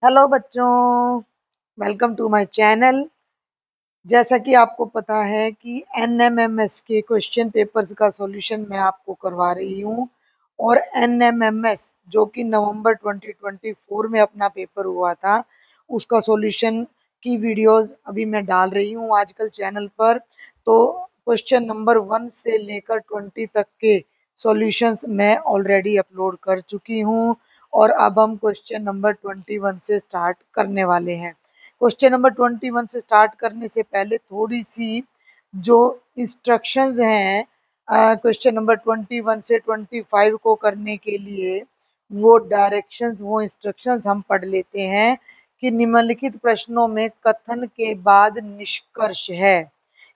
Hello बच्चों, welcome to my channel. जैसा कि आपको पता है कि एनएमएमएस के क्वेश्चन पेपर्स का सॉल्यूशन मैं आपको करवा रही हूँ। और एनएमएमएस जो कि नवंबर 2024 में अपना पेपर हुआ था, उसका सॉल्यूशन की वीडियोस अभी मैं डाल रही हूँ आजकल चैनल पर। तो क्वेश्चन नंबर 1 से लेकर 20 तक के सॉल्यूशंस मैं ऑलरेडी अपलोड कर चुकी हूँ। और अब हम क्वेश्चन नंबर 21 से स्टार्ट करने वाले हैं। क्वेश्चन नंबर 21 से स्टार्ट करने से पहले थोड़ी सी जो इंस्ट्रक्शंस हैं क्वेश्चन नंबर 21 से 25 को करने के लिए, वो डायरेक्शंस, वो इंस्ट्रक्शंस हम पढ़ लेते हैं कि निम्नलिखित प्रश्नों में कथन के बाद निष्कर्ष है।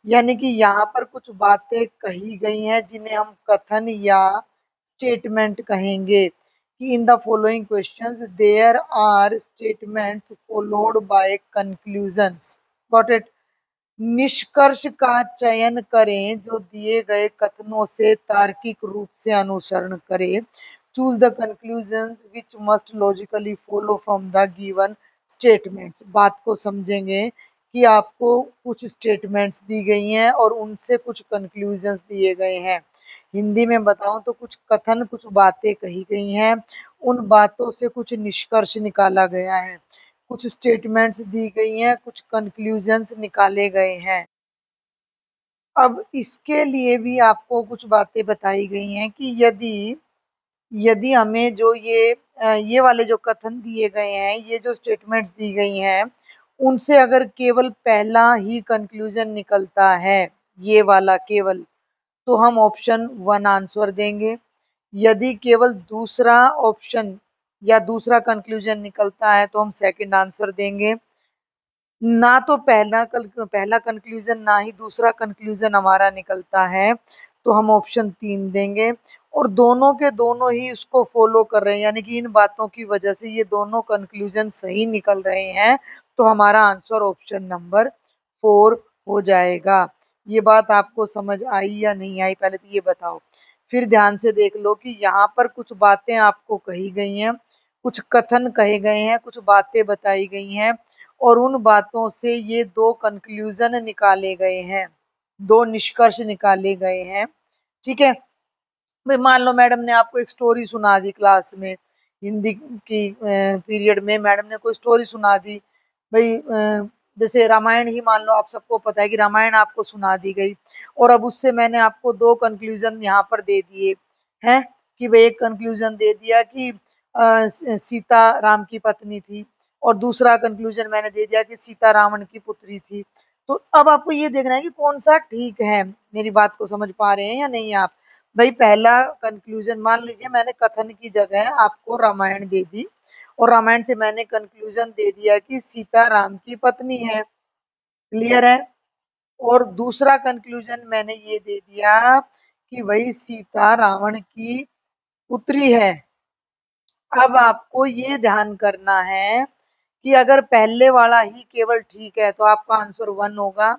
यानी कि यहाँ पर कुछ बातें कही गई हैं जिन्हें हम कथन या स्टेटमेंट कहेंगे कि in the following questions there are statements followed by conclusions. Got it. निष्कर्ष का चयन करें जो दिए गए कथनों से तार्किक रूप से अनुसरण करे। Choose the conclusions which must logically follow from the given statements. बात को समझेंगे कि आपको कुछ स्टेटमेंट्स दी गई हैं और उनसे कुछ कंक्लूजन्स दिए गए हैं। हिंदी में बताऊं तो कुछ कथन, कुछ बातें कही गई हैं, उन बातों से कुछ निष्कर्ष निकाला गया है, कुछ स्टेटमेंट्स दी गई हैं, कुछ कंक्लूजन्स निकाले गए हैं। अब इसके लिए भी आपको कुछ बातें बताई गई हैं कि यदि यदि हमें जो ये वाले जो कथन दिए गए हैं, ये जो स्टेटमेंट्स दी गई हैं, उनसे अगर केवल पहला ही कंक्लूजन निकलता है, ये वाला केवल, तो हम ऑप्शन 1 आंसर देंगे। यदि केवल दूसरा ऑप्शन या दूसरा कंक्लूजन निकलता है तो हम सेकंड आंसर देंगे। ना तो पहला कंक्लूजन ना ही दूसरा कंक्लूजन हमारा निकलता है तो हम ऑप्शन 3 देंगे। और दोनों के दोनों ही इसको फॉलो कर रहे हैं, यानी कि इन बातों की वजह से ये दोनों कंक्लूजन सही निकल रहे हैं, तो हमारा आंसर ऑप्शन नंबर 4 हो जाएगा। ये बात आपको समझ आई या नहीं आई, पहले तो ये बताओ। फिर ध्यान से देख लो कि यहाँ पर कुछ बातें आपको कही गई हैं, कुछ कथन कहे गए हैं, कुछ बातें बताई गई हैं, और उन बातों से ये दो कंक्लूजन निकाले गए हैं, दो निष्कर्ष निकाले गए हैं। ठीक है भाई, मान लो मैडम ने आपको एक स्टोरी सुना दी क्लास में, हिंदी की पीरियड में मैडम ने कोई स्टोरी सुना दी भाई। जैसे रामायण ही मान लो, आप सबको पता है कि रामायण आपको सुना दी गई, और अब उससे मैंने आपको दो कंक्लूजन यहाँ पर दे दिए हैं कि भाई, एक कंक्लूजन दे दिया कि सीता राम की पत्नी थी, और दूसरा कंक्लूजन मैंने दे दिया कि सीता रावण की पुत्री थी। तो अब आपको ये देखना है कि कौन सा ठीक है। मेरी बात को समझ पा रहे हैं या नहीं आप? भाई, पहला कंक्लूजन मान लीजिए मैंने कथन की जगह आपको रामायण दे दी, और रामायण से मैंने कंक्लूजन दे दिया कि सीता राम की पत्नी है। क्लियर है? और दूसरा कंक्लूजन मैंने ये दे दिया कि वही सीता रावण की पुत्री है। अब आपको ये ध्यान करना है कि अगर पहले वाला ही केवल ठीक है तो आपका आंसर 1 होगा,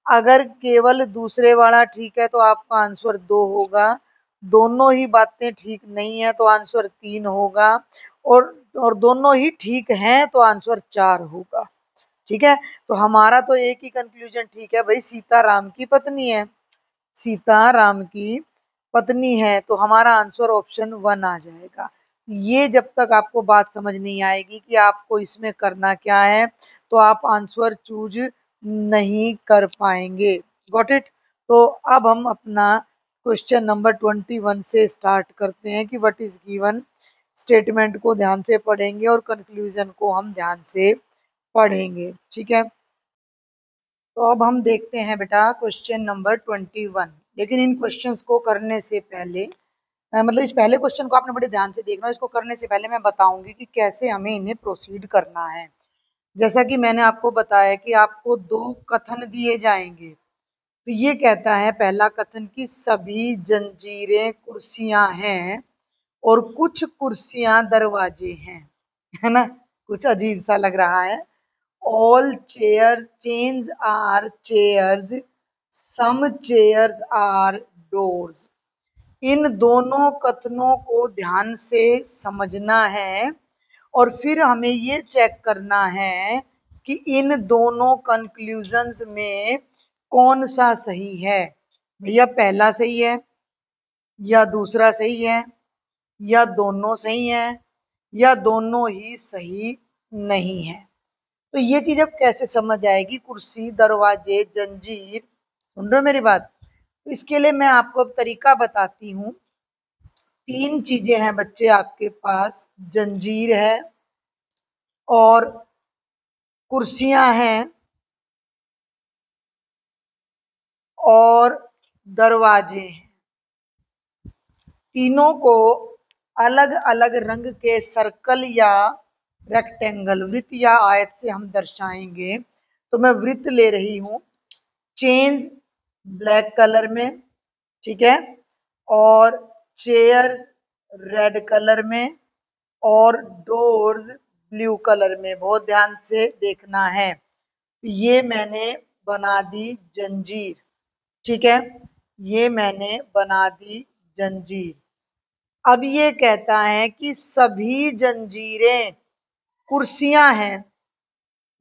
अगर केवल दूसरे वाला ठीक है तो आपका आंसर 2 होगा, दोनों ही बातें ठीक नहीं है तो आंसर 3 होगा, और दोनों ही ठीक हैं तो आंसर 4 होगा। ठीक है, तो हमारा तो एक ही कंक्लूजन ठीक है भाई, सीता राम की पत्नी है। सीता राम की पत्नी है तो हमारा आंसर ऑप्शन 1 आ जाएगा। ये जब तक आपको बात समझ नहीं आएगी कि आपको इसमें करना क्या है, तो आप आंसर चूज नहीं कर पाएंगे। Got it? तो अब हम अपना क्वेश्चन नंबर 21 से स्टार्ट करते हैं कि व्हाट इज गिवन। स्टेटमेंट को ध्यान से पढ़ेंगे और कंक्लूजन को हम ध्यान से पढ़ेंगे। ठीक है, तो अब हम देखते हैं बेटा क्वेश्चन नंबर 21। लेकिन इन क्वेश्चंस को करने से पहले, मतलब इस पहले क्वेश्चन को आपने बड़े ध्यान से देखना। इसको करने से पहले मैं बताऊंगी कि कैसे हमें इन्हें प्रोसीड करना है। जैसा कि मैंने आपको बताया कि आपको दो कथन दिए जाएंगे। तो ये कहता है पहला कथन कि सभी जंजीरें कुर्सियां हैं और कुछ कुर्सियां दरवाजे हैं। है ना? कुछ अजीब सा लग रहा है। All chairs chains are chairs, some chairs are doors। इन दोनों कथनों को ध्यान से समझना है और फिर हमें ये चेक करना है कि इन दोनों कंक्लूजन्स में कौन सा सही है। भैया पहला सही है या दूसरा सही है या दोनों सही है या दोनों ही सही नहीं है। तो ये चीज अब कैसे समझ आएगी? कुर्सी, दरवाजे, जंजीर, सुन रहे हो मेरी बात? तो इसके लिए मैं आपको अब तरीका बताती हूँ। तीन चीजें हैं बच्चे आपके पास, जंजीर है और कुर्सियां हैं और दरवाजे हैं। तीनों को अलग अलग रंग के सर्कल या रेक्टेंगल, वृत्त या आयत से हम दर्शाएंगे। तो मैं वृत्त ले रही हूं, चेन्स ब्लैक कलर में, ठीक है, और चेयर्स रेड कलर में और डोर्स ब्लू कलर में। बहुत ध्यान से देखना है। ये मैंने बना दी जंजीर, ठीक है, ये मैंने बना दी जंजीर। अब ये कहता है कि सभी जंजीरें कुर्सियां हैं,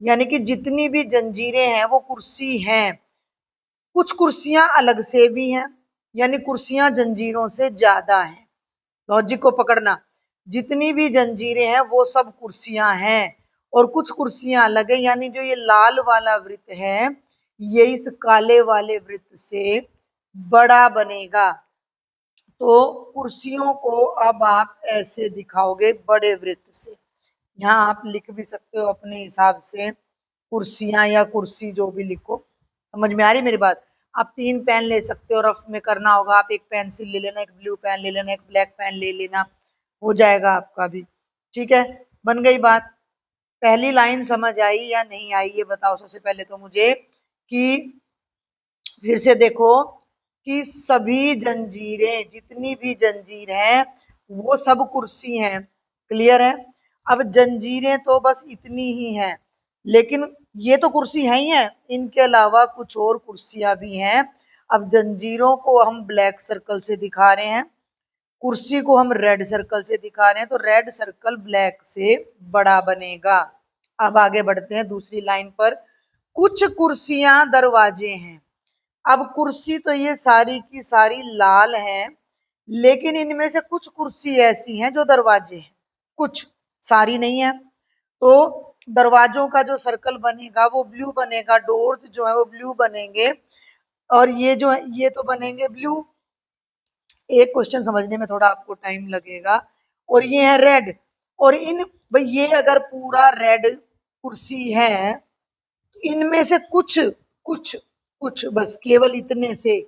यानी कि जितनी भी जंजीरें हैं वो कुर्सी हैं। कुछ कुर्सियां अलग से भी हैं, यानी कुर्सियां जंजीरों से ज्यादा हैं। लॉजिक को पकड़ना, जितनी भी जंजीरें हैं वो सब कुर्सियां हैं और कुछ कुर्सियां अलग है, यानी जो ये लाल वाला वृत्त है ये इस काले वाले वृत्त से बड़ा बनेगा। तो कुर्सियों को अब आप ऐसे दिखाओगे बड़े वृत्त से। यहाँ आप लिख भी सकते हो अपने हिसाब से, कुर्सियां या कुर्सी जो भी लिखो। समझ में आ रही मेरी बात? आप तीन पेन ले सकते हो, रफ में करना होगा आप एक पेंसिल ले लेना, एक ब्लू पेन ले लेना, एक ब्लैक पेन ले लेना, हो जाएगा आपका भी। ठीक है, बन गई बात। पहली लाइन समझ आई या नहीं आई ये बताओ सबसे पहले तो मुझे। कि फिर से देखो कि सभी जंजीरें, जितनी भी जंजीर हैं वो सब कुर्सी हैं। क्लियर है? अब जंजीरें तो बस इतनी ही हैं, लेकिन ये तो कुर्सी है ही है, इनके अलावा कुछ और कुर्सियां भी हैं। अब जंजीरों को हम ब्लैक सर्कल से दिखा रहे हैं, कुर्सी को हम रेड सर्कल से दिखा रहे हैं, तो रेड सर्कल ब्लैक से बड़ा बनेगा। अब आगे बढ़ते हैं दूसरी लाइन पर। कुछ कुर्सियां दरवाजे हैं। अब कुर्सी तो ये सारी की सारी लाल है, लेकिन इनमें से कुछ कुर्सी ऐसी हैं जो दरवाजे हैं, कुछ, सारी नहीं है। तो दरवाजों का जो सर्कल बनेगा वो ब्लू बनेगा, डोर्स जो है वो ब्लू बनेंगे और ये जो है ये तो बनेंगे ब्लू। एक क्वेश्चन समझने में थोड़ा आपको टाइम लगेगा। और ये है रेड, और इन भाई ये अगर पूरा रेड कुर्सी है तो इनमें से कुछ कुछ कुछ बस केवल इतने से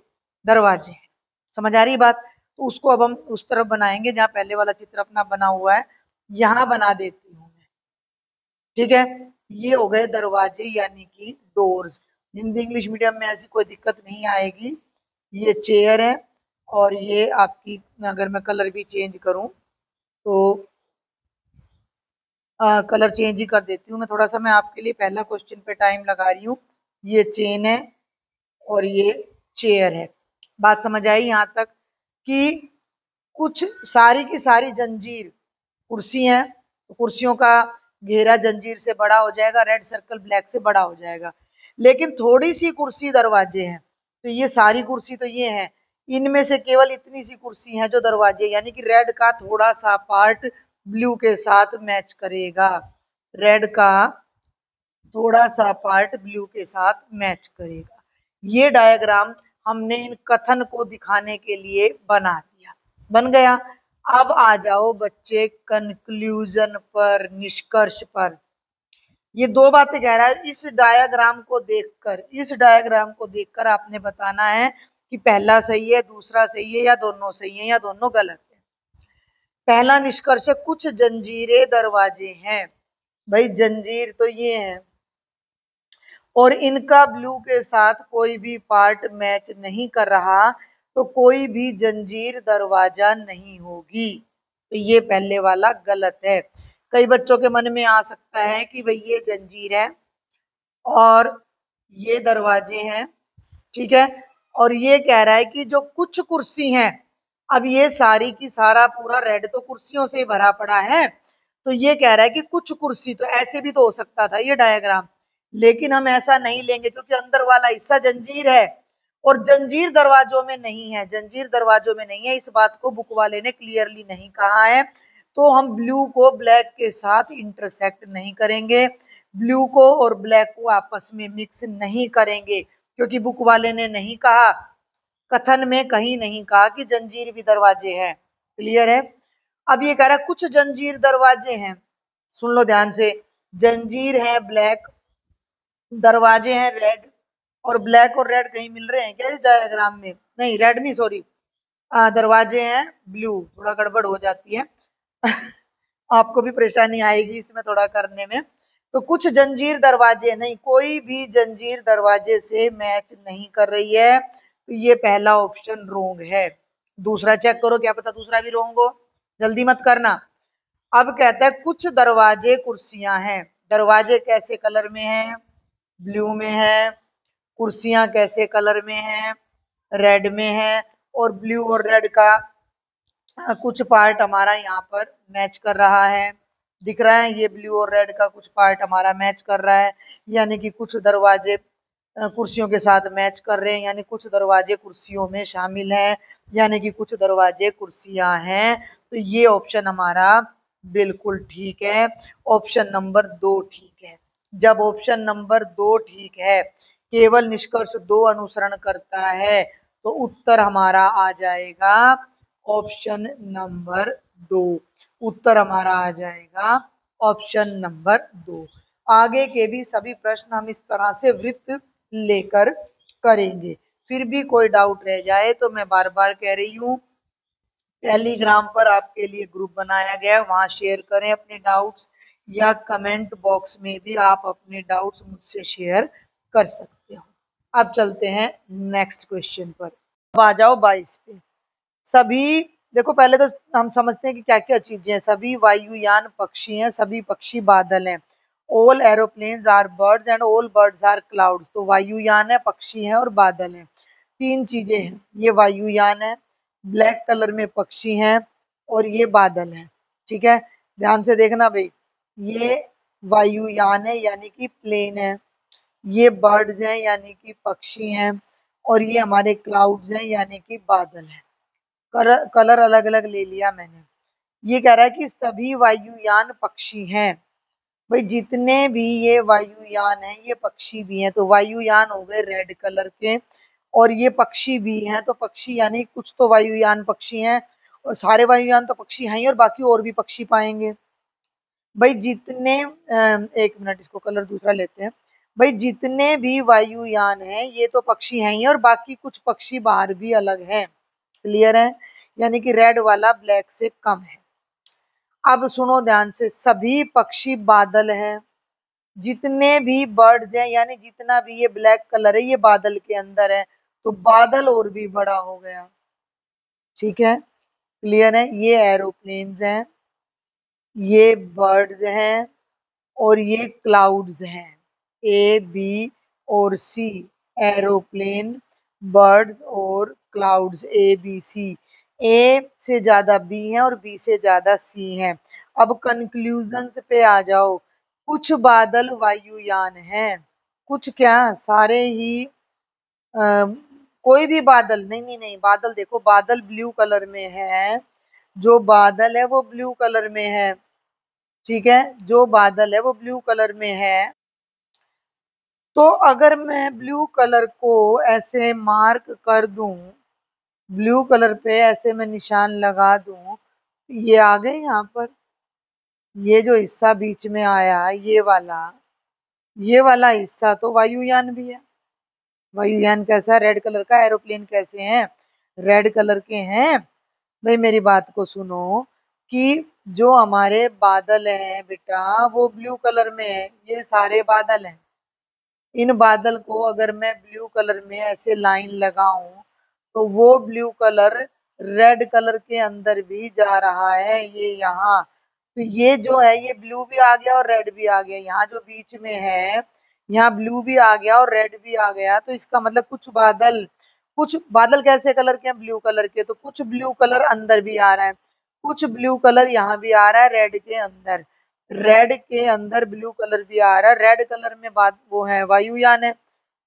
दरवाजे हैं। समझ आ रही बात? तो उसको अब हम उस तरफ बनाएंगे जहां पहले वाला चित्र अपना बना हुआ है, यहां बना देती हूँ मैं। ठीक है, ये हो गए दरवाजे यानी कि डोर्स। हिंदी इंग्लिश मीडियम में ऐसी कोई दिक्कत नहीं आएगी। ये चेयर है और ये आपकी, अगर मैं कलर भी चेंज करूं तो कलर चेंज ही कर देती हूँ मैं थोड़ा सा। मैं आपके लिए पहला क्वेश्चन पे टाइम लगा रही हूँ। ये चेन है और ये चेयर है। बात समझ आई यहाँ तक? कि कुछ सारी की सारी जंजीर कुर्सी हैं, तो कुर्सियों का घेरा जंजीर से बड़ा हो जाएगा, रेड सर्कल ब्लैक से बड़ा हो जाएगा। लेकिन थोड़ी सी कुर्सी दरवाजे हैं, तो ये सारी कुर्सी तो ये है, इनमें से केवल इतनी सी कुर्सी है जो दरवाजे, यानी कि रेड का थोड़ा सा पार्ट ब्लू के साथ मैच करेगा, रेड का थोड़ा सा पार्ट ब्लू के साथ मैच करेगा। ये डायग्राम हमने इन कथन को दिखाने के लिए बना दिया, बन गया। अब आ जाओ बच्चे कंक्लूजन पर, निष्कर्ष पर। ये दो बातें कह रहा है। इस डायग्राम को देखकर आपने बताना है कि पहला सही है, दूसरा सही है या दोनों सही है या दोनों गलत है। पहला निष्कर्ष, कुछ जंजीरें दरवाजे हैं। भाई जंजीर तो ये है और इनका ब्लू के साथ कोई भी पार्ट मैच नहीं कर रहा, तो कोई भी जंजीर दरवाजा नहीं होगी। तो ये पहले वाला गलत है। कई बच्चों के मन में आ सकता है कि भाई ये जंजीर है और ये दरवाजे हैं, ठीक है, और ये कह रहा है कि जो कुछ कुर्सी हैं, अब ये सारी की सारा पूरा रेड तो कुर्सियों से भरा पड़ा है, तो ये कह रहा है कि कुछ कुर्सी, तो ऐसे भी तो हो सकता था ये डायग्राम, लेकिन हम ऐसा नहीं लेंगे क्योंकि अंदर वाला हिस्सा जंजीर है और जंजीर दरवाजों में नहीं है, जंजीर दरवाजों में नहीं है। इस बात को बुक वाले ने क्लियरली नहीं कहा है, तो हम ब्लू को ब्लैक के साथ इंटरसेक्ट नहीं करेंगे, ब्लू को और ब्लैक को आपस में मिक्स नहीं करेंगे, क्योंकि बुक वाले ने नहीं कहा, कथन में कहीं नहीं कहा कि जंजीर भी दरवाजे हैं। क्लियर है। अब ये कह रहा है कुछ जंजीर दरवाजे हैं, सुन लो ध्यान से, जंजीर है ब्लैक, दरवाजे हैं रेड, और ब्लैक और रेड कहीं मिल रहे हैं क्या इस डायग्राम में? नहीं, रेड नहीं, सॉरी, दरवाजे हैं ब्लू, थोड़ा गड़बड़ हो जाती है आपको भी परेशानी आएगी इसमें थोड़ा करने में। तो कुछ जंजीर दरवाजे नहीं, कोई भी जंजीर दरवाजे से मैच नहीं कर रही है, तो ये पहला ऑप्शन रोंग है। दूसरा चेक करो, क्या पता दूसरा भी रोंग हो, जल्दी मत करना। अब कहता है कुछ दरवाजे कुर्सियां हैं, दरवाजे कैसे कलर में हैं? ब्लू में है। कुर्सियां कैसे कलर में हैं? रेड में है। और ब्लू और रेड का कुछ पार्ट हमारा यहाँ पर मैच कर रहा है, दिख रहा है, ये ब्लू और रेड का कुछ पार्ट हमारा मैच कर रहा है, यानी कि कुछ दरवाजे कुर्सियों के साथ मैच कर रहे हैं, यानी कुछ दरवाजे कुर्सियों में शामिल हैं, यानी कि कुछ दरवाजे कुर्सियां हैं। तो ये ऑप्शन हमारा बिल्कुल ठीक है, ऑप्शन नंबर 2 ठीक है। जब ऑप्शन नंबर 2 ठीक है, केवल निष्कर्ष 2 अनुसरण करता है, तो उत्तर हमारा आ जाएगा ऑप्शन नंबर 2। उत्तर हमारा आ जाएगा ऑप्शन नंबर 2। आगे के भी सभी प्रश्न हम इस तरह से वृत्त लेकर करेंगे। फिर भी कोई डाउट रह जाए तो मैं बार बार कह रही हूँ, टेलीग्राम पर आपके लिए ग्रुप बनाया गया है, वहां शेयर करें अपने डाउट्स, या कमेंट बॉक्स में भी आप अपने डाउट्स मुझसे शेयर कर सकते हो। अब चलते हैं नेक्स्ट क्वेश्चन पर। अब आ जाओ 22 पे। सभी, देखो पहले तो हम समझते हैं कि क्या क्या चीजें हैं। सभी वायुयान पक्षी हैं, सभी पक्षी बादल हैं। All aeroplanes are birds and all birds are clouds. तो वायुयान है, पक्षी हैं और बादल हैं, तीन चीजें हैं। ये वायुयान है, ब्लैक कलर में पक्षी हैं, और ये बादल हैं। ठीक है, ध्यान से देखना भाई, ये वायुयान है यानी कि प्लेन है, ये बर्ड्स हैं यानी कि पक्षी हैं, और ये हमारे क्लाउड्स हैं यानी कि बादल हैं। कलर अलग अलग ले लिया मैंने। ये कह रहा है कि सभी वायुयान पक्षी हैं। भाई जितने भी ये वायुयान हैं ये पक्षी भी हैं, तो वायुयान हो गए रेड कलर के, और ये पक्षी भी हैं, तो पक्षी यानी कुछ तो वायुयान पक्षी हैं, और सारे वायुयान तो पक्षी हैं ही, और बाकी और भी पक्षी पाएंगे। भाई जितने एक मिनट, इसको कलर दूसरा लेते हैं। भाई जितने भी वायुयान हैं ये तो पक्षी हैं ही, और बाकी कुछ पक्षी बाहर भी अलग हैं। क्लियर है, यानी कि रेड वाला ब्लैक से कम है। अब सुनो ध्यान से, सभी पक्षी बादल हैं, जितने भी बर्ड्स हैं यानी जितना भी ये ब्लैक कलर है ये बादल के अंदर है, तो बादल और भी बड़ा हो गया। ठीक है, क्लियर है, ये एरोप्लेन्स हैं, ये बर्ड्स हैं, और ये क्लाउड्स हैं। ए बी और सी, एरोप्लेन, बर्ड्स और क्लाउड्स, ए बी सी। ए से ज्यादा बी है और बी से ज्यादा सी है। अब कंक्लूजन्स पे आ जाओ। कुछ बादल वायुयान हैं, कुछ क्या, सारे ही कोई भी बादल नहीं, नहीं नहीं, बादल देखो, बादल ब्लू कलर में है, जो बादल है वो ब्लू कलर में है। ठीक है, जो बादल है वो ब्लू कलर में है। तो अगर मैं ब्लू कलर को ऐसे मार्क कर दूं, ब्लू कलर पे ऐसे मैं निशान लगा दूं, ये आ गए यहाँ पर, ये जो हिस्सा बीच में आया ये वाला हिस्सा तो वायुयान भी है। वायुयान कैसा है? रेड कलर का। एरोप्लेन कैसे हैं? रेड कलर के हैं। भाई मेरी बात को सुनो, कि जो हमारे बादल हैं बेटा वो ब्लू कलर में है, ये सारे बादल हैं। इन बादल को अगर मैं ब्लू कलर में ऐसे लाइन लगाऊं, तो वो ब्लू कलर रेड कलर के अंदर भी जा रहा है, ये यहाँ। तो ये जो है ये ब्लू भी आ गया और रेड भी आ गया, यहाँ जो बीच में है यहाँ ब्लू भी आ गया और रेड भी आ गया। तो इसका मतलब कुछ बादल कैसे कलर के हैं? ब्लू कलर के। तो कुछ ब्लू कलर अंदर भी आ रहा है, कुछ ब्लू कलर यहाँ भी आ रहा है रेड के अंदर। रेड के अंदर ब्लू कलर भी आ रहा है, रेड कलर में बात वो है वायुयान है,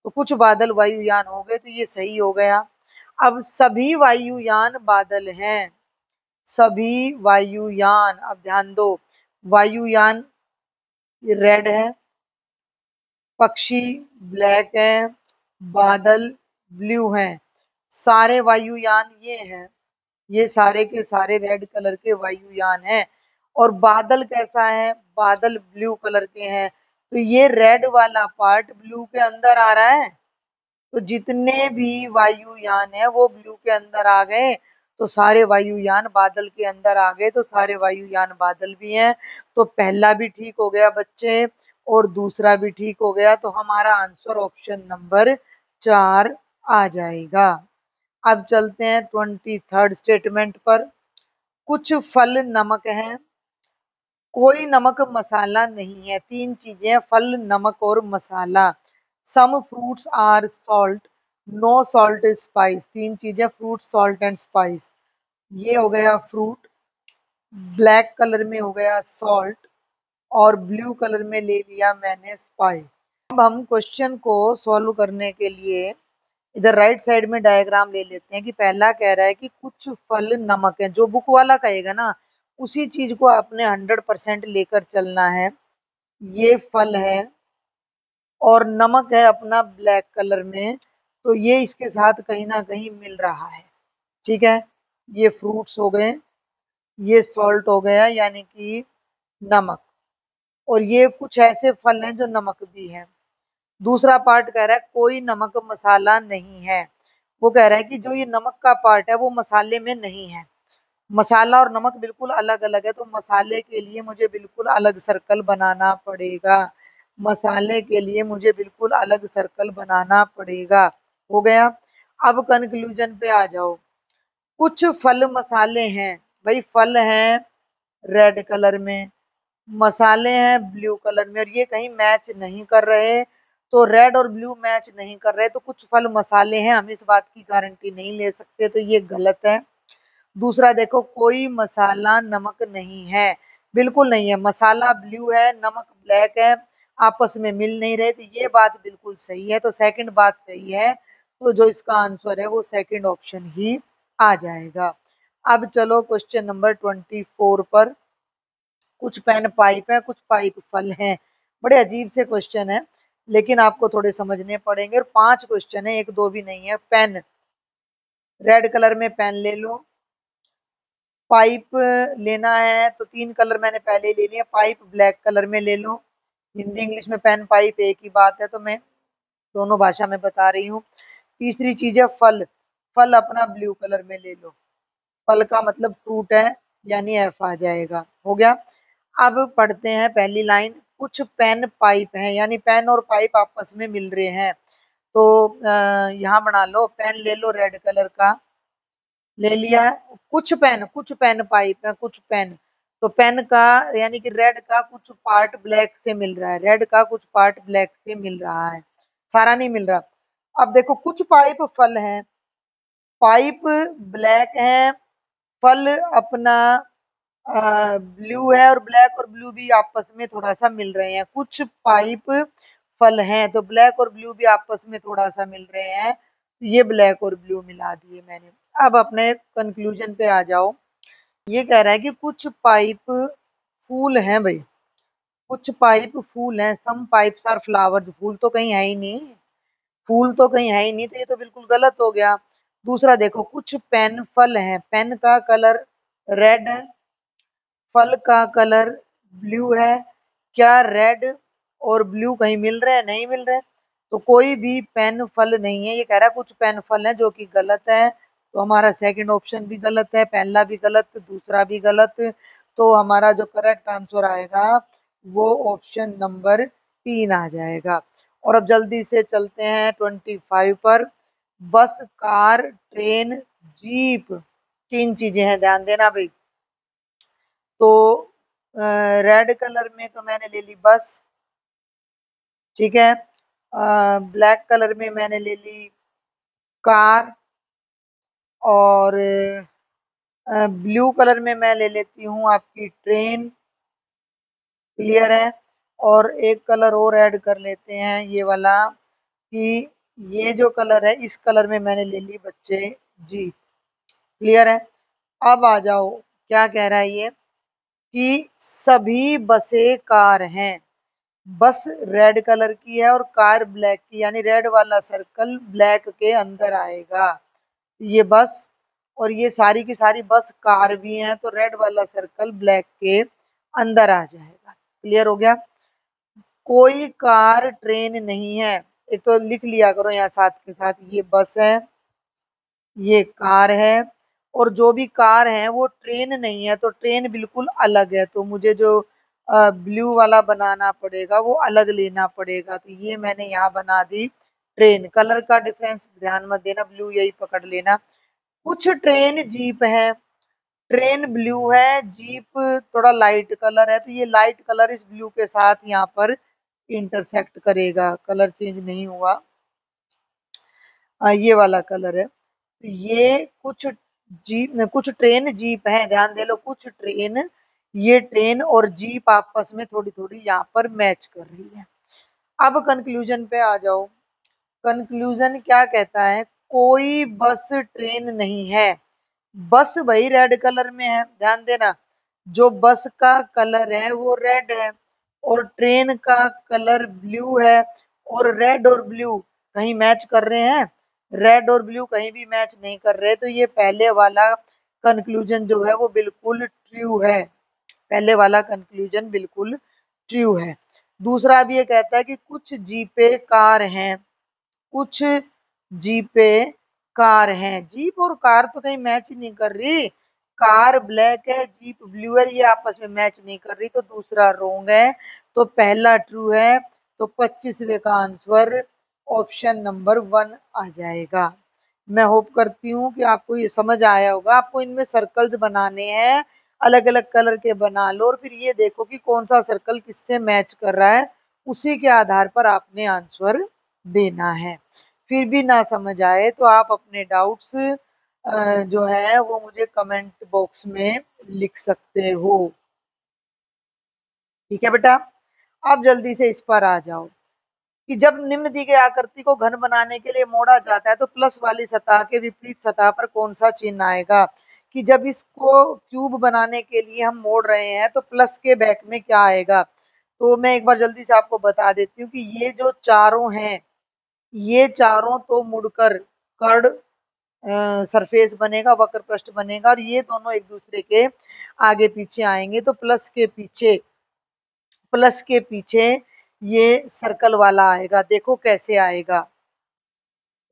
तो कुछ बादल वायुयान हो गए, तो ये सही हो गया। अब सभी वायुयान बादल हैं, सभी वायुयान, अब ध्यान दो, वायुयान रेड है, पक्षी ब्लैक है, बादल ब्लू हैं, सारे वायुयान ये हैं, ये सारे के सारे रेड कलर के वायुयान हैं। और बादल कैसा है, बादल ब्लू कलर के हैं, तो ये रेड वाला पार्ट ब्लू के अंदर आ रहा है, तो जितने भी वायुयान है वो ब्लू के अंदर आ गए, तो सारे वायुयान बादल के अंदर आ गए, तो सारे वायुयान बादल भी हैं। तो पहला भी ठीक हो गया बच्चे, और दूसरा भी ठीक हो गया, तो हमारा आंसर ऑप्शन नंबर 4 आ जाएगा। अब चलते हैं 23rd स्टेटमेंट पर। कुछ फल नमक हैं, कोई नमक मसाला नहीं है। तीन चीजें, फल नमक और मसाला। Some fruits or salt, no salt spice. तीन चीजें, फ्रूट सॉल्ट एंड स्पाइस। ये हो गया फ्रूट, ब्लैक कलर में हो गया सॉल्ट, और ब्लू कलर में ले लिया मैंने स्पाइस। अब हम क्वेश्चन को सॉल्व करने के लिए इधर राइट साइड में डायग्राम ले लेते हैं कि पहला कह रहा है कि कुछ फल नमक है, जो बुक वाला कहेगा ना उसी चीज को आपने 100% लेकर चलना है। ये फल है और नमक है अपना ब्लैक कलर में, तो ये इसके साथ कहीं ना कहीं मिल रहा है। ठीक है, ये फ्रूट्स हो गए, ये सॉल्ट हो गया यानी कि नमक, और ये कुछ ऐसे फल हैं जो नमक भी हैं। दूसरा पार्ट कह रहा है कोई नमक मसाला नहीं है, वो कह रहा है कि जो ये नमक का पार्ट है वो मसाले में नहीं है। मसाला और नमक बिल्कुल अलग अलग है, तो मसाले के लिए मुझे बिल्कुल अलग सर्कल बनाना पड़ेगा, मसाले के लिए मुझे बिल्कुल अलग सर्कल बनाना पड़ेगा। हो गया। अब कंक्लूजन पे आ जाओ। कुछ फल मसाले हैं, भाई फल हैं रेड कलर में, मसाले हैं ब्लू कलर में, और ये कहीं मैच नहीं कर रहे, तो रेड और ब्लू मैच नहीं कर रहे, तो कुछ फल मसाले हैं, हम इस बात की गारंटी नहीं ले सकते, तो ये गलत है। दूसरा देखो, कोई मसाला नमक नहीं है, बिल्कुल नहीं है, मसाला ब्लू है नमक ब्लैक है, आपस में मिल नहीं रहे, तो ये बात बिल्कुल सही है, तो सेकंड बात सही है, तो जो इसका आंसर है वो सेकंड ऑप्शन ही आ जाएगा। अब चलो क्वेश्चन नंबर 24 पर। कुछ पेन पाइप है, कुछ पाइप फल हैं। बड़े अजीब से क्वेश्चन है, लेकिन आपको थोड़े समझने पड़ेंगे, और 5 क्वेश्चन है, एक दो भी नहीं है। पेन, रेड कलर में पेन ले लो। पाइप लेना है तो 3 कलर मैंने पहले ले लिया, पाइप ब्लैक कलर में ले लो। हिंदी इंग्लिश में पेन पाइप एक ही बात है, तो मैं दोनों भाषा में बता रही हूँ। तीसरी चीज है फल, फल अपना ब्लू कलर में ले लो, फल का मतलब फ्रूट है, यानी एफ आ जाएगा। हो गया। अब पढ़ते हैं पहली लाइन। कुछ पेन पाइप हैं, यानी पेन और पाइप आपस में मिल रहे हैं, तो यहाँ बना लो, पेन ले लो रेड कलर का, ले लिया। कुछ पेन पाइप है, कुछ पेन, तो पेन का यानी कि रेड का कुछ पार्ट ब्लैक से मिल रहा है, रेड का कुछ पार्ट ब्लैक से मिल रहा है, सारा नहीं मिल रहा। अब देखो, कुछ पाइप फल हैं, पाइप ब्लैक है, फल अपना ब्लू है, और ब्लैक और ब्लू भी आपस में थोड़ा सा मिल रहे हैं। कुछ पाइप फल हैं, तो ब्लैक और ब्लू भी आपस में थोड़ा सा मिल रहे हैं, ये ब्लैक और ब्लू मिला दिए मैंने। अब अपने कंक्लूजन पे आ जाओ। ये कह रहा है कि कुछ पाइप फूल हैं भाई, कुछ पाइप फूल हैं, सम पाइप्स आर फ्लावर्स। फूल तो कहीं है ही नहीं, फूल तो कहीं है ही नहीं, तो ये तो बिल्कुल गलत हो गया। दूसरा देखो, कुछ पेन फल हैं, पेन का कलर रेड है, फल का कलर ब्लू है, क्या रेड और ब्लू कहीं मिल रहे हैं? नहीं मिल रहे, तो कोई भी पेन फल नहीं है। ये कह रहा है कुछ पेन फल है, जो कि गलत है, तो हमारा सेकंड ऑप्शन भी गलत है, पहला भी गलत, दूसरा भी गलत, तो हमारा जो करेक्ट आंसर आएगा वो ऑप्शन नंबर 3 आ जाएगा। और अब जल्दी से चलते हैं 25 पर। बस, कार, ट्रेन, जीप, तीन चीजें हैं, ध्यान देना भाई। तो रेड कलर में तो मैंने ले ली बस, ठीक है। ब्लैक कलर में मैंने ले ली कार, और ब्लू कलर में मैं ले लेती हूँ आपकी ट्रेन, क्लियर है। और एक कलर और ऐड कर लेते हैं, ये वाला, कि ये जो कलर है इस कलर में मैंने ले ली बच्चे जी। क्लियर है। अब आ जाओ, क्या कह रहा है ये, कि सभी बसें कार हैं। बस रेड कलर की है और कार ब्लैक की, यानी रेड वाला सर्कल ब्लैक के अंदर आएगा। ये बस और ये सारी की सारी बस कार भी हैं, तो रेड वाला सर्कल ब्लैक के अंदर आ जाएगा। क्लियर हो गया। कोई कार ट्रेन नहीं है, एक तो लिख लिया करो यहाँ साथ के साथ, ये बस है, ये कार है, और जो भी कार है वो ट्रेन नहीं है, तो ट्रेन बिल्कुल अलग है, तो मुझे जो ब्लू वाला बनाना पड़ेगा वो अलग लेना पड़ेगा। तो ये मैंने यहाँ बना दी ट्रेन। कलर का डिफरेंस ध्यान मत देना, ब्लू यही पकड़ लेना। कुछ ट्रेन जीप है, ट्रेन ब्लू है, जीप थोड़ा लाइट कलर है, तो ये लाइट कलर इस ब्लू के साथ यहाँ पर इंटरसेक्ट करेगा, कलर चेंज नहीं हुआ। ये वाला कलर है। तो ये कुछ ट्रेन जीप है, ध्यान दे लो, कुछ ट्रेन, ये ट्रेन और जीप आपस में थोड़ी थोड़ी यहाँ पर मैच कर रही है। अब कंक्लूजन पे आ जाओ। कंक्लूजन क्या कहता है, कोई बस ट्रेन नहीं है। बस वही रेड कलर में है, ध्यान देना, जो बस का कलर है वो रेड है, और ट्रेन का कलर ब्लू है, और रेड और ब्लू कहीं मैच कर रहे हैं, रेड और ब्लू कहीं भी मैच नहीं कर रहे, तो ये पहले वाला कंक्लूजन जो है वो बिल्कुल ट्रू है। पहले वाला कंक्लूजन बिल्कुल ट्रू है। दूसरा भी ये कहता है कि कुछ जीपे कार हैं, कुछ जीपे कार हैं। जीप और कार तो कहीं मैच ही नहीं कर रही, कार ब्लैक है, जीप ब्लू है, ये आपस में मैच नहीं कर रही, तो दूसरा रोंग है, तो पहला ट्रू है। तो 25वें का आंसर ऑप्शन नंबर 1 आ जाएगा। मैं होप करती हूँ कि आपको ये समझ आया होगा। आपको इनमें सर्कल्स बनाने हैं, अलग अलग कलर के बना लो, और फिर ये देखो कि कौन सा सर्कल किससे मैच कर रहा है, उसी के आधार पर आपने आंसर देना है। फिर भी ना समझ आए तो आप अपने डाउट्स जो है वो मुझे कमेंट बॉक्स में लिख सकते हो। ठीक है बेटा। अब जल्दी से इस पर आ जाओ, कि जब निम्न दी गई आकृति को घन बनाने के लिए मोड़ा जाता है तो प्लस वाली सतह के विपरीत सतह पर कौन सा चिन्ह आएगा। कि जब इसको क्यूब बनाने के लिए हम मोड़ रहे हैं तो प्लस के बैक में क्या आएगा। तो मैं एक बार जल्दी से आपको बता देती हूँ कि ये जो चारों हैं, ये चारों तो मुड़कर कर्ड सरफेस बनेगा, वक्र पृष्ठ बनेगा, और ये दोनों एक दूसरे के आगे पीछे आएंगे, तो प्लस के पीछे ये सर्कल वाला आएगा। देखो कैसे आएगा।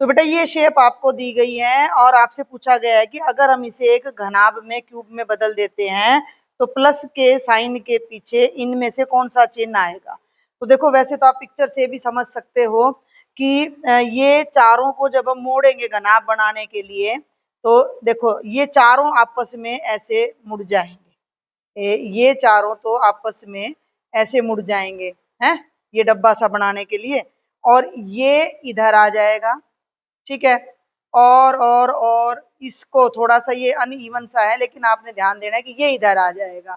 तो बेटा ये शेप आपको दी गई है और आपसे पूछा गया है कि अगर हम इसे एक घनाभ में क्यूब में बदल देते हैं तो प्लस के साइन के पीछे इनमें से कौन सा चिन्ह आएगा। तो देखो वैसे तो आप पिक्चर से भी समझ सकते हो कि ये चारों को जब हम मोड़ेंगे घनाभ बनाने के लिए, तो देखो ये चारों आपस में ऐसे मुड़ जाएंगे। ये चारों तो आपस में ऐसे मुड़ जाएंगे, हैं, ये डब्बा सा बनाने के लिए, और ये इधर आ जाएगा। ठीक है। और इसको थोड़ा सा ये अनइवन सा है, लेकिन आपने ध्यान देना है कि ये इधर आ जाएगा।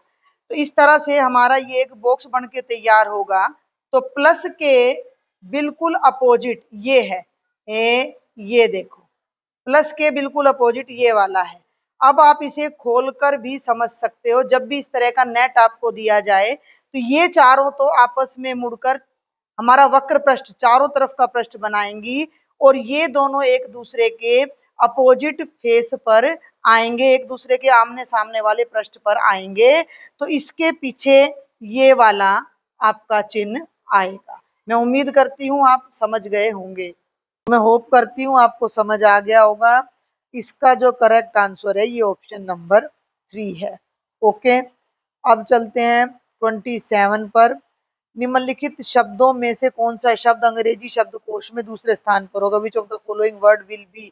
तो इस तरह से हमारा ये एक बॉक्स बन के तैयार होगा। तो प्लस के बिल्कुल अपोजिट ये है, ये देखो, प्लस के बिल्कुल अपोजिट ये वाला है। अब आप इसे खोलकर भी समझ सकते हो, जब भी इस तरह का नेट आपको दिया जाए तो ये चारों तो आपस में मुड़कर हमारा वक्र पृष्ठ चारों तरफ का पृष्ठ बनाएंगी, और ये दोनों एक दूसरे के अपोजिट फेस पर आएंगे, एक दूसरे के आमने सामने वाले पृष्ठ पर आएंगे। तो इसके पीछे ये वाला आपका चिन्ह आएगा। मैं उम्मीद करती हूँ आप समझ गए होंगे। मैं होप करती हूँ आपको समझ आ गया होगा। इसका जो करेक्ट आंसर है ये ऑप्शन नंबर 3 है। ओके। अब चलते हैं 27 पर। निम्नलिखित शब्दों में से कौन सा शब्द अंग्रेजी शब्दकोश में दूसरे स्थान पर होगा। Which of the following word will be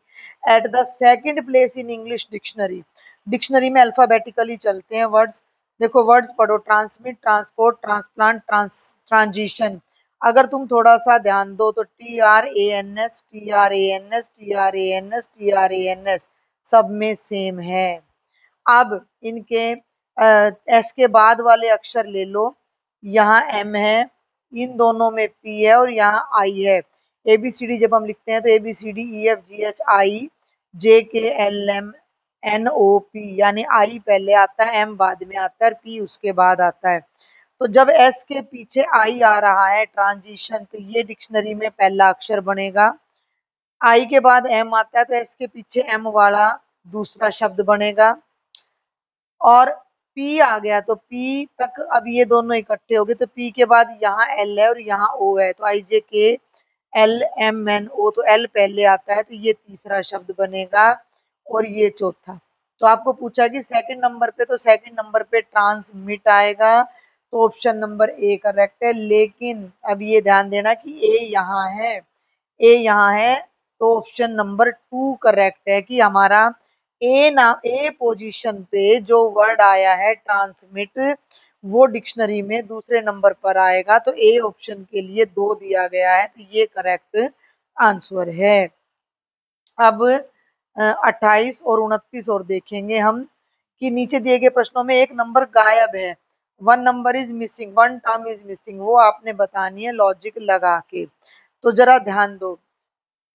at the second place in English dictionary. Dictionary में अल्फाबेटिकली चलते हैं वर्ड्स। देखो वर्ड्स पढ़ो, ट्रांसमिट, ट्रांसपोर्ट, ट्रांसप्लांट, ट्रांजिशन। अगर तुम थोड़ा सा ध्यान दो तो TRANS, TRANS, TRANS, TRANS सब में सेम है। अब इनके एस के बाद वाले अक्षर ले लो। यहाँ M है, इन दोनों में P है और यहाँ I है। ABCD जब हम लिखते हैं तो ABCDEFGHI JKLMNOP, यानी I पहले आता है, M बाद में आता है और P उसके बाद आता है। तो जब S के पीछे I आ रहा है ट्रांजिशन, तो ये डिक्शनरी में पहला अक्षर बनेगा। I के बाद M आता है तो S के पीछे M वाला दूसरा शब्द बनेगा। और P आ गया तो P तक अब ये दोनों इकट्ठे हो गए, तो P के बाद यहाँ L है और यहाँ O है, तो IJKLMNO, तो L पहले आता है तो ये तीसरा शब्द बनेगा और ये चौथा। तो आपको पूछा कि सेकंड नंबर पे, तो सेकंड नंबर पे ट्रांसमिट आएगा, तो ऑप्शन नंबर ए करेक्ट है। लेकिन अब ये ध्यान देना कि ए यहाँ है, ए यहाँ है, तो ऑप्शन नंबर 2 करेक्ट है कि हमारा ए पोजीशन पे जो वर्ड आया है ट्रांसमिट, वो डिक्शनरी में दूसरे नंबर पर आएगा, तो ए ऑप्शन के लिए 2 दिया गया है, तो ये करेक्ट आंसर है। अब 28 और 29 और देखेंगे हम कि नीचे दिए गए प्रश्नों में एक नंबर गायब है, one number is missing, one term is missing, वो आपने बतानी है लॉजिक लगा के। तो जरा ध्यान दो,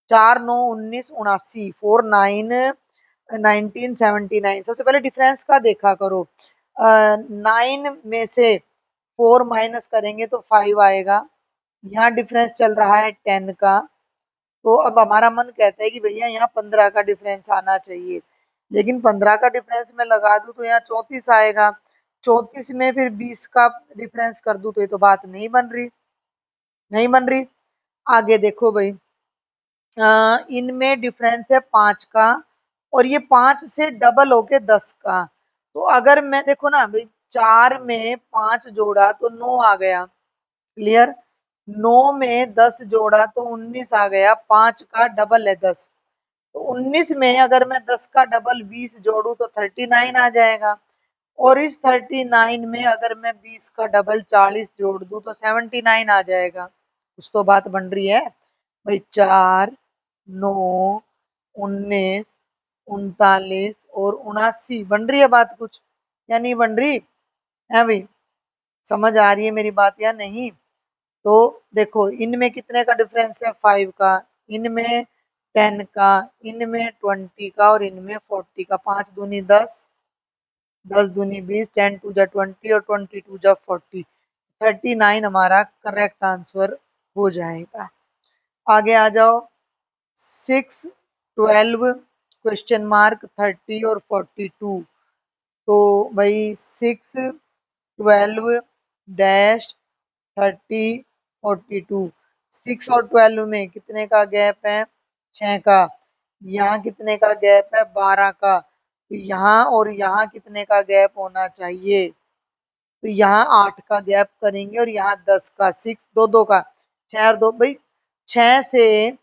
4 9 19 79, 4 9 1979, सबसे पहले डिफरेंस का देखा करो। 9 में से 4 माइनस करेंगे तो 5 आएगा, यहाँ डिफरेंस चल रहा है 10 का, तो अब हमारा मन कहता है कि भैया यहाँ 15 का डिफरेंस आना चाहिए, लेकिन 15 का डिफरेंस मैं लगा दूं तो यहाँ 34 आएगा, 34 में फिर 20 का डिफरेंस कर दूं तो ये तो बात नहीं बन रही, नहीं बन रही। आगे देखो भाई, इनमें डिफरेंस है 5 का और ये 5 से डबल होके 10 का, तो अगर मैं देखो ना भाई, 4 में 5 जोड़ा तो 9 आ गया, क्लियर। 9 में 10 जोड़ा तो 19 आ गया, 5 का डबल है 10, तो 19 में अगर मैं 10 का डबल 20 जोड़ू तो 39 आ जाएगा, और इस 39 में अगर मैं 20 का डबल 40 जोड़ दूं तो 79 आ जाएगा। कुछ तो बात बन रही है भाई। 4 9 19 39 और 79 बन रही है बात कुछ, या नहीं बन रही है भाई? समझ आ रही है मेरी बात या नहीं? तो देखो, इनमें कितने का डिफरेंस है? 5 का, इनमें 10 का, इनमें 20 का और इनमें 40 का। 5 दूनी 10, 10 दूनी 20, 10 टू जा 20 और 20 टू जा 40, 39 हमारा करेक्ट आंसर हो जाएगा। आगे आ जाओ, 6 12 क्वेश्चन मार्क 30 और 42, तो भाई 6 12 डैश 30 42, 6 और 12 में कितने का गैप है? 6 का। यहाँ कितने का गैप है? 12 का। तो यहाँ और यहाँ कितने का गैप होना चाहिए? तो यहाँ 8 का गैप करेंगे और यहाँ 10 का, 6 दो दो का, 6 और 2 भाई 6 से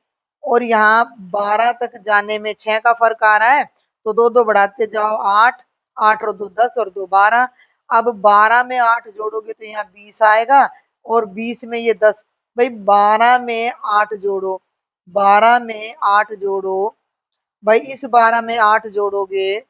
और यहाँ 12 तक जाने में 6 का फर्क आ रहा है, तो दो दो बढ़ाते जाओ 8, 8 और 2 10 और 2 12। अब 12 में 8 जोड़ोगे तो यहाँ 20 आएगा और 20 में ये 10, भाई 12 में 8 जोड़ो, 12 में 8 जोड़ो, भाई इस 12 में 8 जोड़ोगे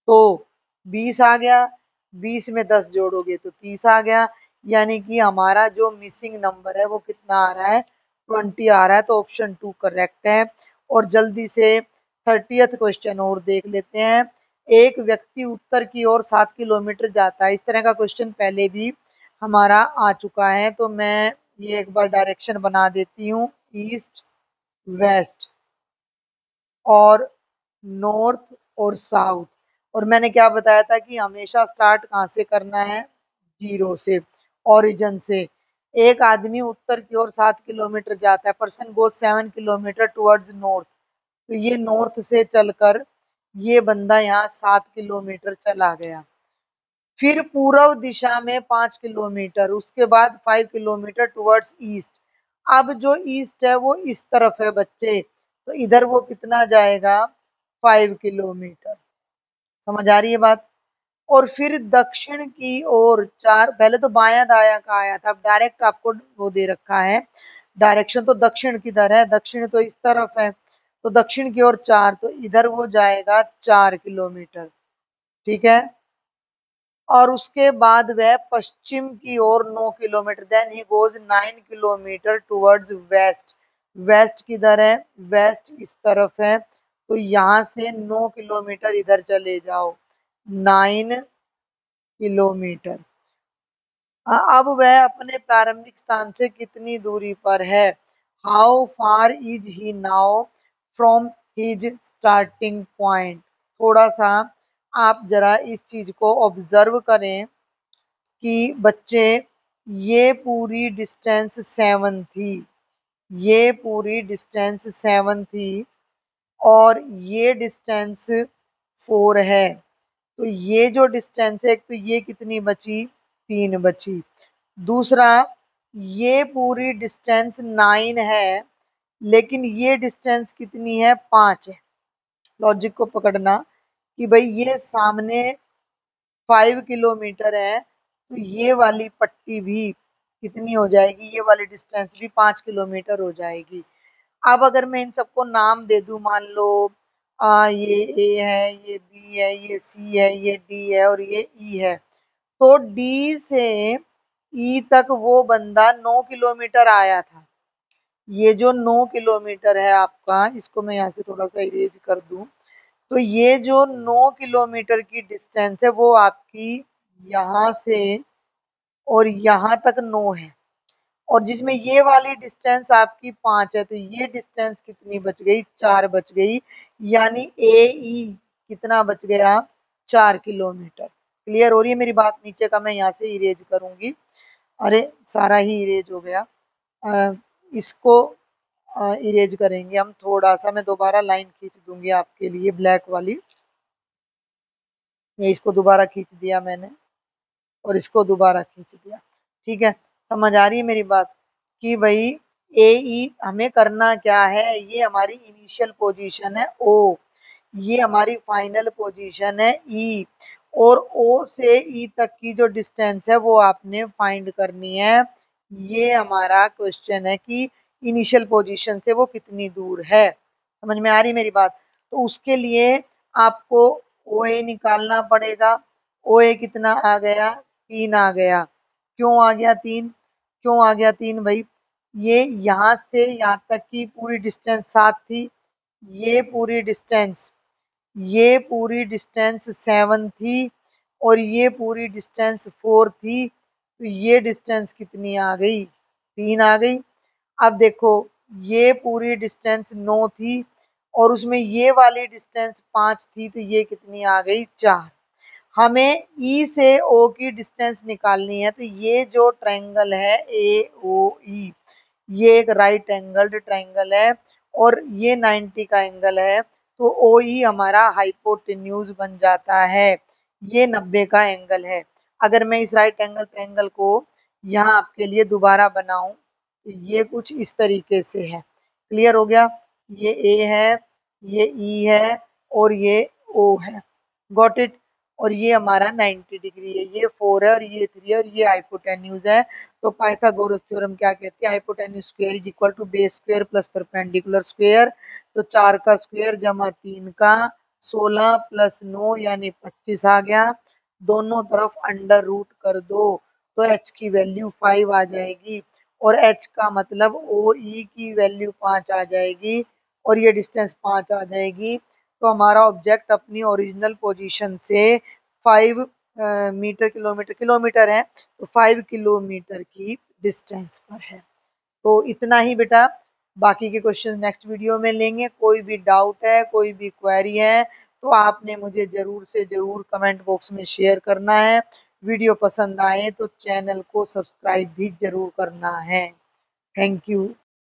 तो 20 आ गया, 20 में 10 जोड़ोगे तो 30 आ गया, यानी कि हमारा जो मिसिंग नंबर है वो कितना आ रहा है? 20 आ रहा है, तो ऑप्शन 2 करेक्ट है। और जल्दी से 30th क्वेश्चन और देख लेते हैं। एक व्यक्ति उत्तर की ओर 7 किलोमीटर जाता है, इस तरह का क्वेश्चन पहले भी हमारा आ चुका है, तो मैं ये एक बार डायरेक्शन बना देती हूँ, ईस्ट वेस्ट और नॉर्थ और साउथ। और मैंने क्या बताया था कि हमेशा स्टार्ट कहाँ से करना है? जीरो से, ओरिजिन से। एक आदमी उत्तर की ओर 7 किलोमीटर जाता है, person goes 7 kilometre towards north, तो ये नॉर्थ से चलकर ये बंदा यहाँ 7 किलोमीटर चला गया, फिर पूर्व दिशा में 5 किलोमीटर, उसके बाद 5 किलोमीटर टुवर्ड्स ईस्ट। अब जो ईस्ट है वो इस तरफ है बच्चे, तो इधर वो कितना जाएगा? 5 किलोमीटर। समझ आ रही है बात? और फिर दक्षिण की ओर 4, पहले तो बाया दाया का आया था, अब डायरेक्ट आपको वो दे रखा है डायरेक्शन, तो दक्षिण किधर है? दक्षिण तो इस तरफ है, तो दक्षिण की ओर 4, तो इधर वो जाएगा 4 किलोमीटर। ठीक है, और उसके बाद वह पश्चिम की ओर 9 kilometre, then he goes 9 kilometre towards west. West किधर है? वेस्ट इस तरफ है, तो यहाँ से 9 किलोमीटर इधर चले जाओ, 9 किलोमीटर। अब वह अपने प्रारंभिक स्थान से कितनी दूरी पर है? How far is he now from his starting point? थोड़ा सा आप जरा इस चीज को ऑब्जर्व करें कि बच्चे, ये पूरी डिस्टेंस 7 थी, ये पूरी डिस्टेंस 7 थी, और ये डिस्टेंस 4 है। तो ये जो डिस्टेंस है, एक तो ये कितनी बची? 3 बची। दूसरा, ये पूरी डिस्टेंस 9 है, लेकिन ये डिस्टेंस कितनी है? 5 है। लॉजिक को पकड़ना कि भाई ये सामने 5 किलोमीटर है, तो ये वाली पट्टी भी कितनी हो जाएगी? ये वाली डिस्टेंस भी 5 किलोमीटर हो जाएगी। अब अगर मैं इन सबको नाम दे दूं, मान लो ये ए है, ये बी है, ये सी है, ये डी है और ये ई है, तो डी से ई तक वो बंदा 9 किलोमीटर आया था। ये जो 9 किलोमीटर है आपका, इसको मैं यहाँ से थोड़ा सा इरेज कर दूं, तो ये जो 9 किलोमीटर की डिस्टेंस है वो आपकी यहाँ से और यहाँ तक 9 है, और जिसमें ये वाली डिस्टेंस आपकी 5 है, तो ये डिस्टेंस कितनी बच गई? 4 बच गई। यानी ए ई कितना बच गया? 4 किलोमीटर। क्लियर हो रही है मेरी बात? नीचे का मैं यहाँ से इरेज करूंगी। अरे सारा ही इरेज हो गया। इसको इरेज करेंगे हम थोड़ा सा, मैं दोबारा लाइन खींच दूंगी आपके लिए ब्लैक वाली। ये इसको दोबारा खींच दिया मैंने, और इसको दोबारा खींच दिया। ठीक है, समझ आ रही है मेरी बात? कि भाई ए ई हमें करना क्या है? ये हमारी इनिशियल पोजीशन है ओ, ये हमारी फाइनल पोजीशन है ई, और ओ से ई तक की जो डिस्टेंस है वो आपने फाइंड करनी है। ये हमारा क्वेश्चन है कि इनिशियल पोजीशन से वो कितनी दूर है। समझ में आ रही मेरी बात? तो उसके लिए आपको ओ ए निकालना पड़ेगा। ओ ए कितना आ गया? 3 आ गया। क्यों आ गया 3? क्यों आ गया 3 भाई? ये यहाँ से यहाँ तक की पूरी डिस्टेंस 7 थी, ये पूरी डिस्टेंस, ये पूरी डिस्टेंस 7 थी, और ये पूरी डिस्टेंस 4 थी, तो ये डिस्टेंस कितनी आ गई? 3 आ गई। अब देखो, ये पूरी डिस्टेंस 9 थी, और उसमें ये वाली डिस्टेंस 5 थी, तो ये कितनी आ गई? 4। हमें ई से ओ की डिस्टेंस निकालनी है, तो ये जो ट्रायंगल है ए ओ ई, ये एक राइट एंगल्ड ट्रायंगल है, और ये 90 का एंगल है, तो ओ ई हमारा हाइपोटेन्यूज बन जाता है। ये 90 का एंगल है। अगर मैं इस राइट एंगल ट्रायंगल को यहाँ आपके लिए दोबारा बनाऊं, तो ये कुछ इस तरीके से है। क्लियर हो गया? ये ए है, ये ई है, और ये ओ है। Got it? और ये हमारा 90 डिग्री है, ये 4 है और ये 3 है, और ये हाइपोटेन्यूज है। तो पाइथागोरस थ्योरम क्या कहती है? Hypotenuse square is equal to base square plus perpendicular square. तो 4 का स्क्वायर जमा 3 का, 16 प्लस 9 यानी 25 आ गया। दोनों तरफ अंडर रूट कर दो, तो एच की वैल्यू 5 आ जाएगी, और एच का मतलब ओ ई की वैल्यू 5 आ जाएगी, और ये डिस्टेंस 5 आ जाएगी। तो हमारा ऑब्जेक्ट अपनी ओरिजिनल पोजीशन से 5 मीटर, किलोमीटर, किलोमीटर है, तो 5 किलोमीटर की डिस्टेंस पर है। तो इतना ही बेटा। बाकी के क्वेश्चन नेक्स्ट वीडियो में लेंगे। कोई भी डाउट है, कोई भी क्वेरी है, तो आपने मुझे जरूर से जरूर कमेंट बॉक्स में शेयर करना है। वीडियो पसंद आए तो चैनल को सब्सक्राइब भी जरूर करना है। Thank you.